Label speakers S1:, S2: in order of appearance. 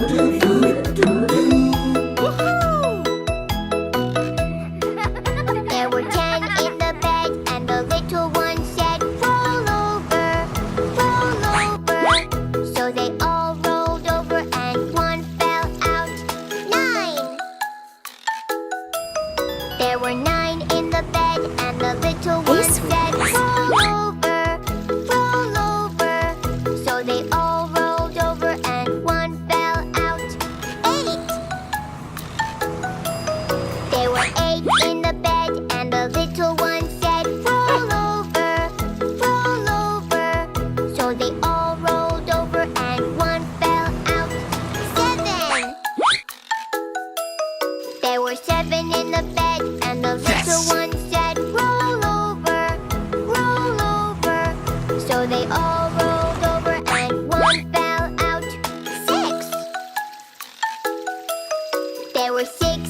S1: There were 10 in the bed, and the little one said, "Roll over, roll over." So they all rolled over, and one fell out. 9. There were 9 in the bed, and the little one said, "Roll over, roll over." So they all rolled over, and one fell out. 8. There were 8 in the bed, and the little one said, "Roll over, roll over." So they all rolled over, and one fell out. 7. There were 7 in the bed, and the little one said, "Roll over, roll over." So they all rolled over, and one fell out. 6. There were 6